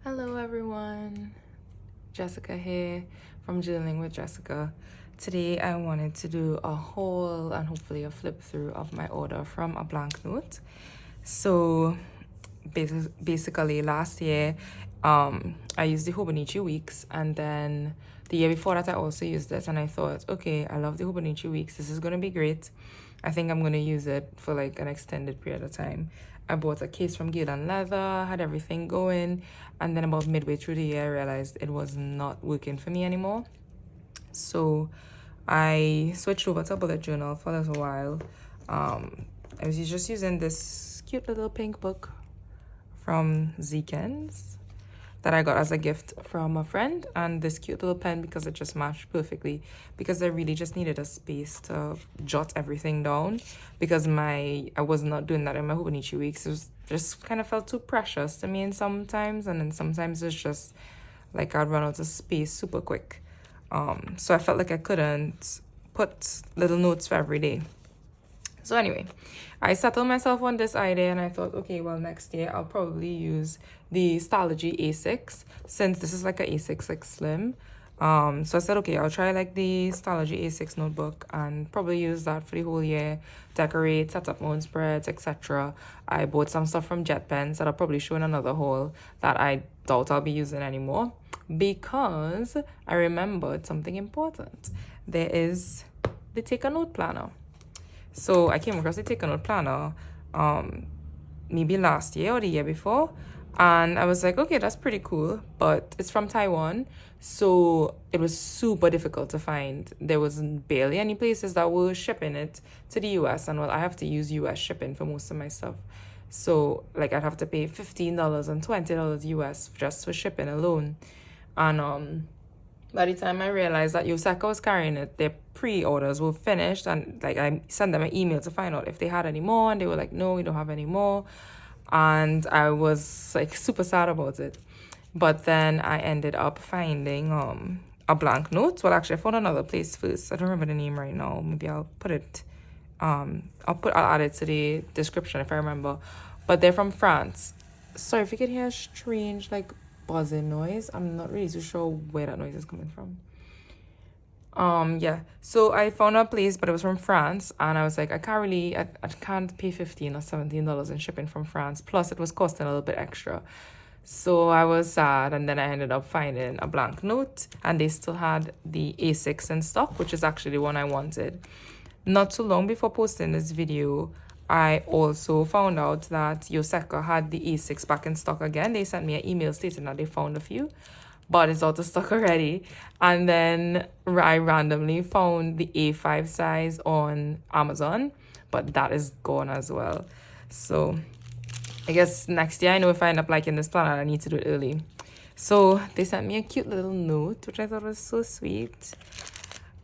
Hello everyone, Jessica here from Journaling with Jessica. Today I wanted to do a haul and hopefully a flip through of my order from a blank note. So basically last year I used the Hobonichi Weeks, and then the year before that I also used it, and I thought, okay, I love the Hobonichi Weeks, this is going to be great. I think I'm going to use it for like an extended period of time. I bought a case from Gale and Leather, had everything going, and then about midway through the year I realized it was not working for me anymore. So I switched over to a bullet journal for a little while. I was just using this cute little pink book from Zekens that I got as a gift from a friend, and this cute little pen because it just matched perfectly, because I really just needed a space to jot everything down, because I was not doing that in my Hobonichi Weeks. It was just kind of felt too precious to me in sometimes, and then sometimes it's just like I'd run out of space super quick. So I felt like I couldn't put little notes for every day. So anyway, I settled myself on this idea and I thought, okay, well, next year I'll probably use the Stalogy A6, since this is like a A6 like slim. So I said, okay, I'll try like the Stalogy A6 notebook and probably use that for the whole year, decorate, set up my own spreads, etc. I bought some stuff from Jet Pens that I'll probably show in another haul that I doubt I'll be using anymore, because I remembered something important. There is the Take a Note planner. So I came across the Take a Note planner maybe last year or the year before, and I was like, okay, that's pretty cool, but it's from Taiwan, so it was super difficult to find. There was barely any places that were shipping it to the US, and well, I have to use US shipping for most of my stuff. So like I'd have to pay $15 and $20 US just for shipping alone. And by the time I realized that Yosaka was carrying it, their pre-orders were finished, and like I sent them an email to find out if they had any more, and they were like, no, we don't have any more. And I was like super sad about it. But then I ended up finding a blank note. Well, actually I found another place first. I don't remember the name right now. Maybe I'll put it I'll add it to the description if I remember. But they're from France. Sorry if you can hear a strange like buzzing noise. I'm not really too sure where that noise is coming from. Yeah. So I found a place, but it was from France, and I was like, I can't pay $15 or $17 in shipping from France. Plus, it was costing a little bit extra. So I was sad, and then I ended up finding a blank note, and they still had the A6 in stock, which is actually the one I wanted. Not too long before posting this video, I also found out that Yosaka had the A6 back in stock again. They sent me an email stating that they found a few, but it's out of stock already. And then I randomly found the A5 size on Amazon, but that is gone as well. So I guess next year, I know if I end up liking this planner, I need to do it early. So they sent me a cute little note, which I thought was so sweet.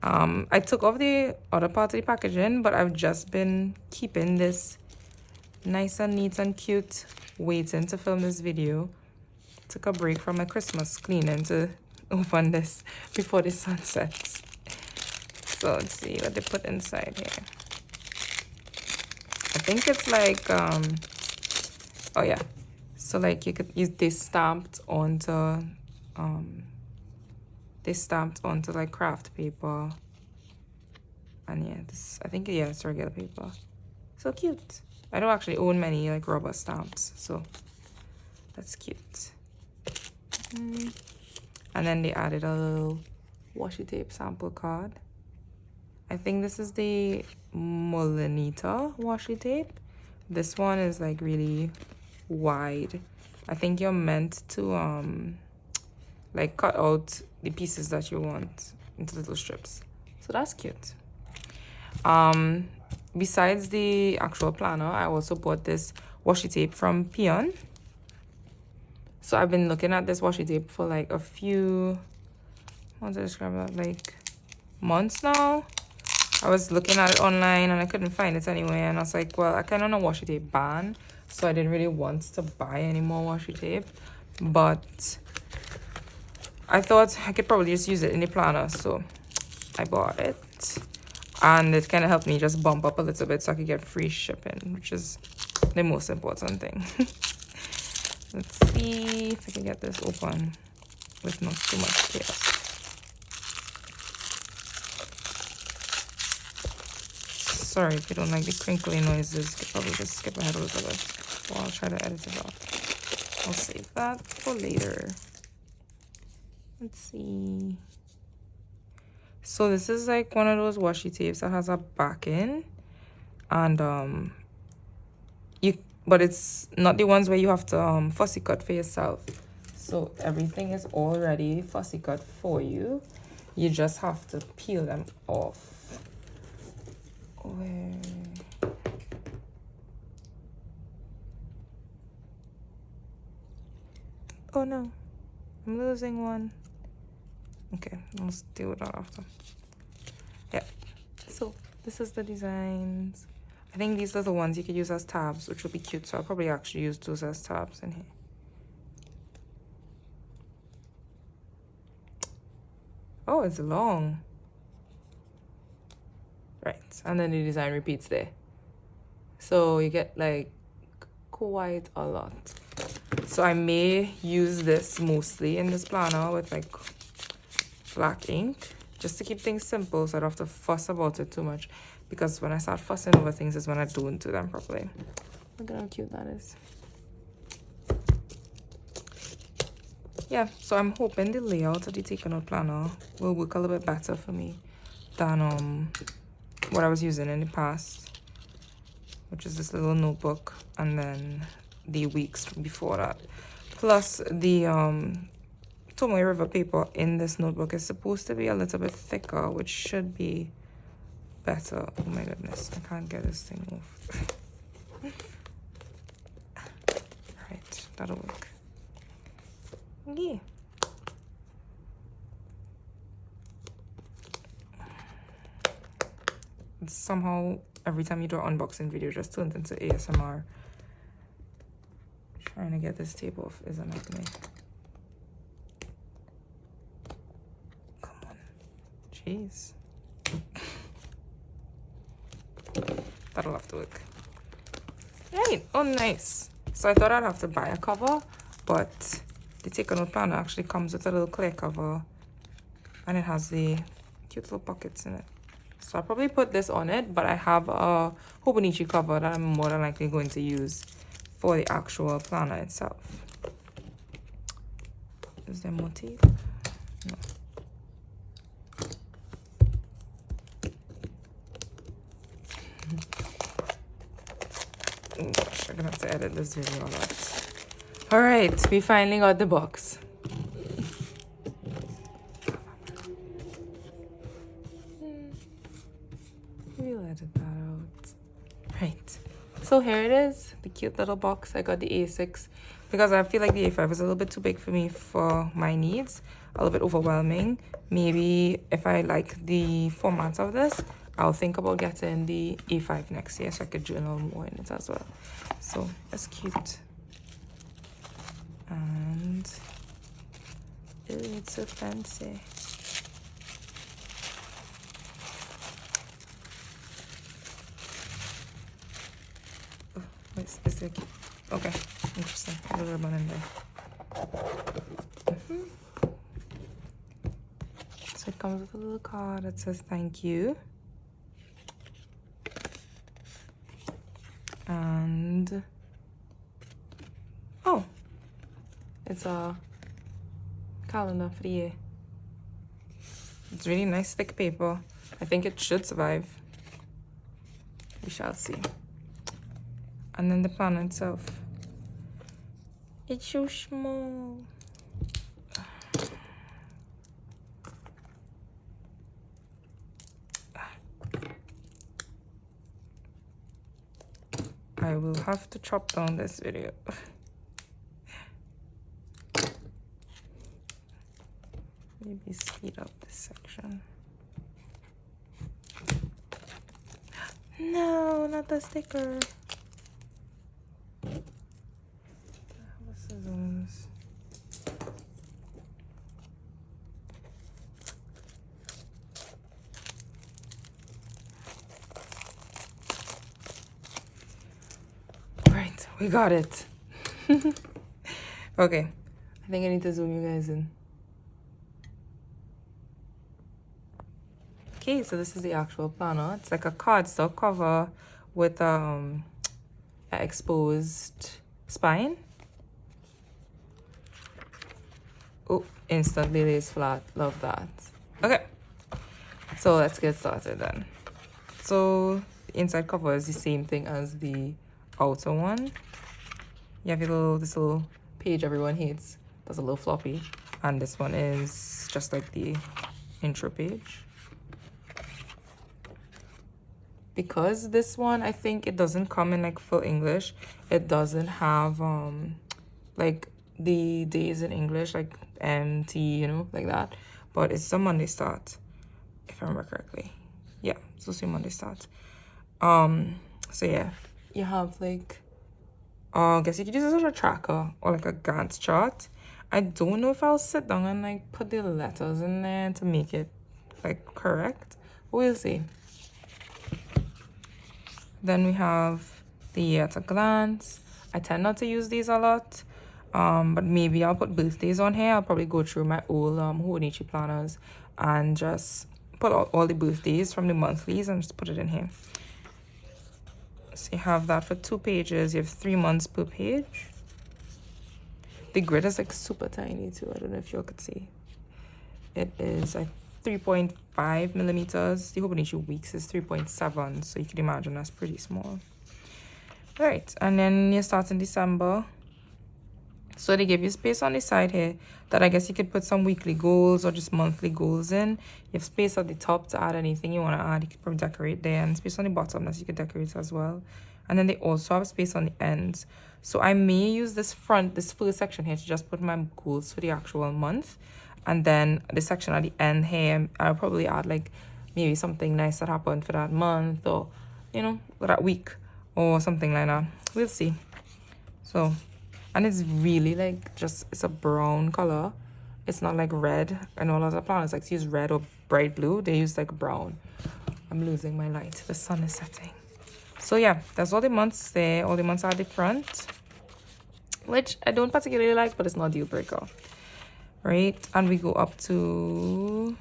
I took off the other part of the packaging, but I've just been keeping this nice and neat and cute, waiting to film this video. Took a break from my Christmas cleaning to open this before the sun sets. So let's see what they put inside here. I think it's like oh yeah, so like you could use this stamped onto like craft paper, and yeah, this, I think, yeah, it's regular paper. So cute. I don't actually own many like rubber stamps, so that's cute. And then they added a little washi tape sample card. I think this is the Molinita washi tape. This one is like really wide. I think you're meant to like cut out the pieces that you want into little strips. So that's cute. Besides the actual planner, I also bought this washi tape from Peon. So I've been looking at this washi tape for like a few, how to describe that, like months now. I was looking at it online and I couldn't find it anywhere, and I was like, well, I kind of on a washi tape ban, so I didn't really want to buy any more washi tape, but I thought I could probably just use it in the planner, so I bought it, and it kind of helped me just bump up a little bit so I could get free shipping, which is the most important thing. Let's see if I can get this open with not too much chaos. Sorry if you don't like the crinkly noises, you could probably just skip ahead a little bit. Or I'll try to edit it off. I'll save that for later. Let's see. So this is like one of those washi tapes that has a backing, and but it's not the ones where you have to fussy cut for yourself. So everything is already fussy cut for you. You just have to peel them off. Where? Oh no, I'm losing one. Okay, let's deal with that after. Yeah, so this is the designs. I think these are the ones you could use as tabs, which would be cute. So I'll probably actually use those as tabs in here. Oh, it's long. Right, and then the design repeats there. So you get like quite a lot. So I may use this mostly in this planner with like black ink, just to keep things simple so I don't have to fuss about it too much. Because when I start fussing over things is when I don't do them properly. Look at how cute that is. Yeah, so I'm hoping the layout of the taken out planner will work a little bit better for me than what I was using in the past, which is this little notebook, and then the weeks before that. Plus the Tomoe River paper in this notebook is supposed to be a little bit thicker, which should be better. Oh my goodness, I can't get this thing off. Right, that'll work. Yeah. It's somehow every time you do an unboxing video, just turns into ASMR. Trying to get this tape off is a nightmare. Come on, jeez. That'll have to work. Right, oh nice. So I thought I'd have to buy a cover, but the Take a Note planner actually comes with a little clear cover, and it has the cute little pockets in it. So I'll probably put this on it, but I have a Hobonichi cover that I'm more than likely going to use for the actual planner itself. Is there more tape? No. Oh gosh, I'm gonna have to edit this video a lot. Alright, we finally got the box. We'll edit that out. Right. So here it is, the cute little box. I got the A6 because I feel like the A5 is a little bit too big for me for my needs. A little bit overwhelming. Maybe if I like the format of this, I'll think about getting the A5 next year so I could journal more in it as well. So that's cute. And ooh, it's so fancy. Oh, is there? Okay, interesting. A little ribbon in there. So it comes with a little card that says thank you. And oh, it's a calendar for the year. It's really nice thick paper. I think it should survive. We shall see. And then the planner itself. It's so small. I will have to chop down this video. Maybe speed up this section. No, not the sticker. I have scissors. Right, we got it. Okay, I think I need to zoom you guys in. Okay, so this is the actual planner. It's like a cardstock cover with an exposed spine. Oh, instantly lays flat. Love that. Okay, so let's get started then. So the inside cover is the same thing as the outer one. You have this little page everyone hates. That's a little floppy. And this one is just like the intro page. Because this one, I think it doesn't come in like full English. It doesn't have like the days in English, like MT, you know, like that. But it's a Monday start, if I remember correctly. Yeah, so it's a Monday start. So yeah, you have like I guess you could use it as a tracker or like a Gantt chart. I don't know if I'll sit down and like put the letters in there to make it like correct. We'll see. Then we have the year at a glance. I tend not to use these a lot, but maybe I'll put birthdays on here. I'll probably go through my old Honichi planners and just put out all the birthdays from the monthlies and just put it in here. So you have that for 2 pages. You have 3 months per page. The grid is like super tiny too. I don't know if you all could see. It is like 3.5 millimeters. The Hobonichi weeks is 3.7, so you can imagine that's pretty small. Right, and then you start in December. So they give you space on the side here that I guess you could put some weekly goals or just monthly goals in. You have space at the top to add anything you want to add. You could probably decorate there, and space on the bottom that you could decorate as well. And then they also have space on the ends. So I may use this first section here to just put my goals for the actual month. And then the section at the end here, I'll probably add like maybe something nice that happened for that month or, you know, for that week or something like that. We'll see. So, and it's really like it's a brown color. It's not like red. I know a lot of planners like to use red or bright blue. They use like brown. I'm losing my light. The sun is setting. So yeah, that's all the months there. All the months are at the front, which I don't particularly like, but it's not a deal breaker. Right, and we go up to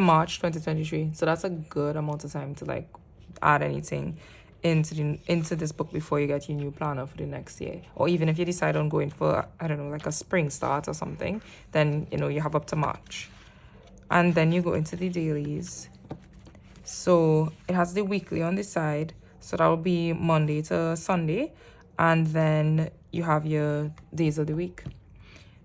March 2023, so that's a good amount of time to like add anything into this book before you get your new planner for the next year. Or even if you decide on going for, I don't know, like a spring start or something, then you know you have up to March. And then you go into the dailies. So it has the weekly on the side, so that will be Monday to Sunday, and then you have your days of the week.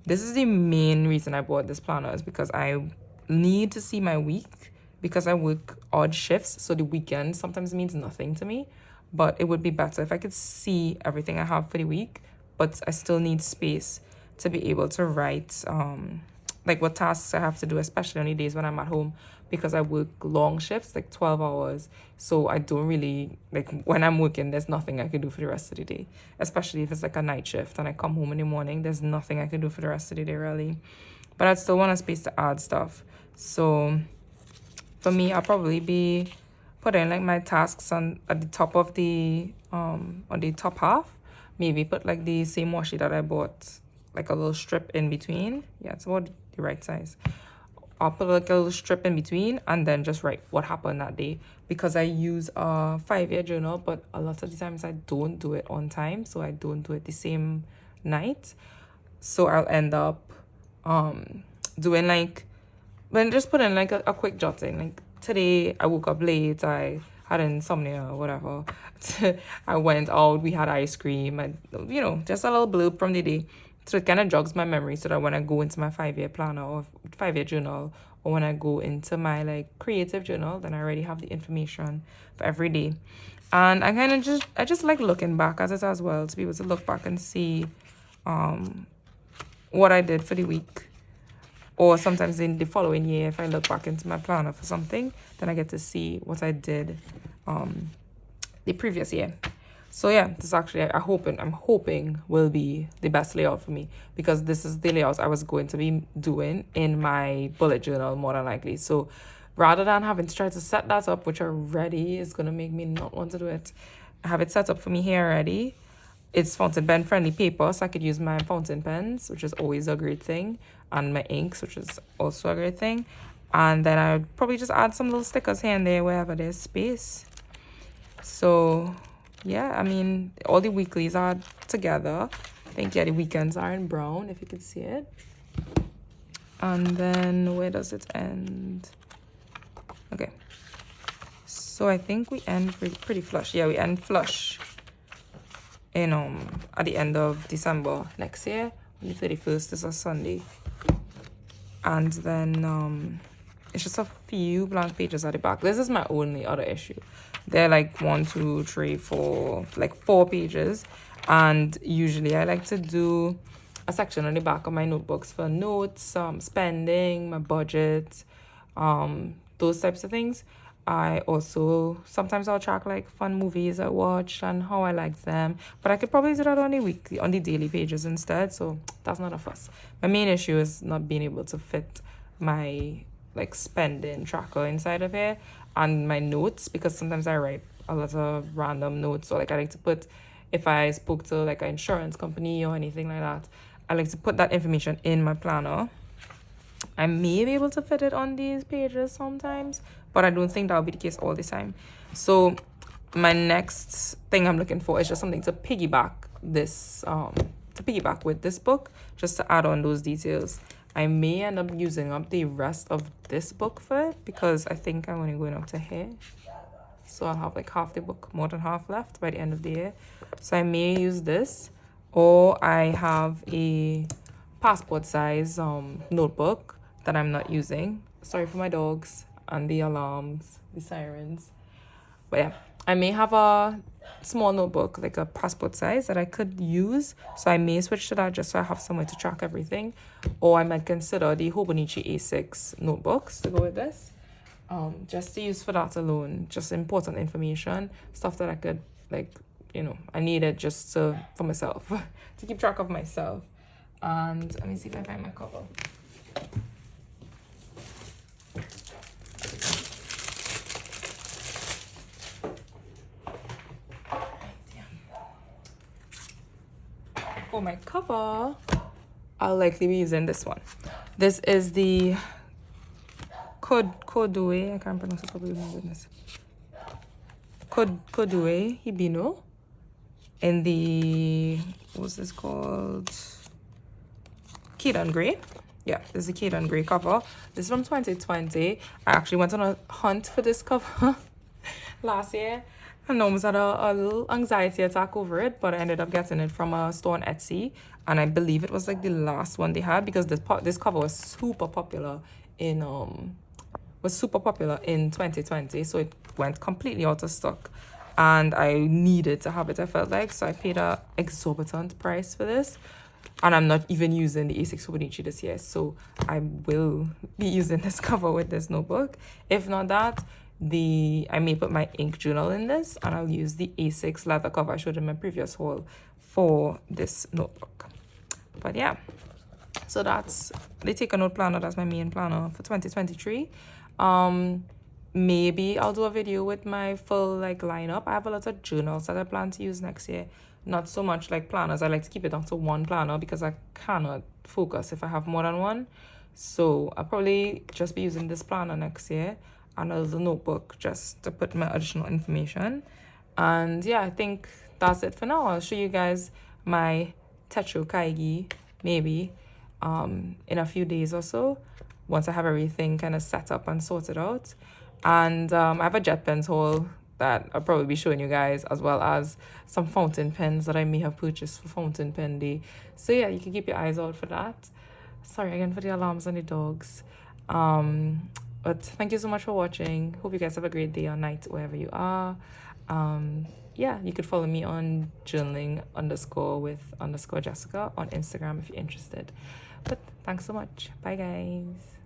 This is the main reason I bought this planner, is because I need to see my week, because I work odd shifts, so the weekend sometimes means nothing to me. But it would be better if I could see everything I have for the week, but I still need space to be able to write like what tasks I have to do, especially on the days when I'm at home, because I work long shifts, like 12 hours. So I don't really, like when I'm working, there's nothing I can do for the rest of the day, especially if it's like a night shift and I come home in the morning, there's nothing I can do for the rest of the day really. But I'd still want a space to add stuff. So for me, I'll probably be putting like my tasks at the top of the, on the top half, maybe put like the same washi that I bought, like a little strip in between. Yeah, it's about the right size. I'll put like a little strip in between and then just write what happened that day, because I use a 5-year journal, but a lot of the times I don't do it on time, so I don't do it the same night. So I'll end up doing like, when just put in like a quick jotting, like today I woke up late, I had insomnia or whatever. I went out, we had ice cream, and you know, just a little blurb from the day. So it kind of jogs my memory, so that when I go into my 5-year planner or 5-year journal, or when I go into my like creative journal, then I already have the information for every day. And I just like looking back at it as well, to be able to look back and see what I did for the week. Or sometimes in the following year, if I look back into my planner for something, then I get to see what I did the previous year. So yeah, this actually, I'm hoping will be the best layout for me, because this is the layout I was going to be doing in my bullet journal more than likely. So rather than having to try to set that up, which already is going to make me not want to do it, I have it set up for me here already. it's fountain pen friendly paper, so I could use my fountain pens, which is always a great thing, and my inks, which is also a great thing. And then I would probably just add some little stickers here and there wherever there's space. So yeah, I mean, all the weeklies are together. I think, yeah, the weekends are in brown, if you could see it. And then where does it end? Okay, so I think we end pretty flush. Yeah, we end flush in at the end of December next year. On the 31st is a Sunday. And then it's just a few blank pages at the back. This is my only other issue. They're like 1, 2, 3, 4, like 4 pages. And usually I like to do a section on the back of my notebooks for notes, spending, my budget, those types of things. I also, sometimes I'll track like fun movies I watched and how I liked them. But I could probably do that on the daily pages instead. So that's not a fuss. My main issue is not being able to fit my like spending tracker inside of here and my notes, because sometimes I write a lot of random notes. So like I like to put, if I spoke to like an insurance company or anything like that, I like to put that information in my planner. I may be able to fit it on these pages sometimes, but I don't think that'll be the case all the time. So my next thing I'm looking for is just something to piggyback this, to piggyback with this book, just to add on those details. I may end up using up the rest of this book for it, because I think I'm only going up to here. So I'll have like half the book, more than half left by the end of the year. So I may use this, or I have a passport size notebook that I'm not using. Sorry for my dogs and the alarms, the sirens. But yeah, I may have a small notebook, like a passport size, that I could use. So I may switch to that just so I have somewhere to track everything. Or I might consider the Hobonichi A6 notebooks to go with this. Just to use for that alone. Just important information, stuff that I could, like, you know, I needed just to, for myself, to keep track of myself. And let me see if I find my cover. For my cover, I'll likely be using this one. This is the Kodue. I can't pronounce it properly, my goodness. Kodue Hibino. In the, what's this called? Keaton Gray. Yeah, this is the Keaton Gray cover. This is from 2020. I actually went on a hunt for this cover last year. I almost had a little anxiety attack over it, but I ended up getting it from a store on Etsy, and I believe it was like the last one they had, because this cover was super popular in 2020, so it went completely out of stock, and I needed to have it, I felt like, so I paid an exorbitant price for this, and I'm not even using the A6 Hobonichi this year, so I will be using this cover with this notebook. If not that, I may put my ink journal in this, and I'll use the A6 leather cover I showed in my previous haul for this notebook. But yeah, so that's the Take a Note planner. That's my main planner for 2023. Maybe I'll do a video with my full like lineup. I have a lot of journals that I plan to use next year. Not so much like planners. I like to keep it down to one planner because I cannot focus if I have more than one. So I'll probably just be using this planner next year, and a little notebook just to put my additional information. And yeah, I think that's it for now. I'll show you guys my Techo Kaigi maybe in a few days or so, once I have everything kind of set up and sorted out. And I have a jet pens haul that I'll probably be showing you guys, as well as some fountain pens that I may have purchased for Fountain Pen Day. So yeah, you can keep your eyes out for that. Sorry again for the alarms and the dogs. But thank you so much for watching. Hope you guys have a great day or night wherever you are. Yeah, you could follow me on journaling_with_Jessica on Instagram if you're interested. But thanks so much. Bye guys.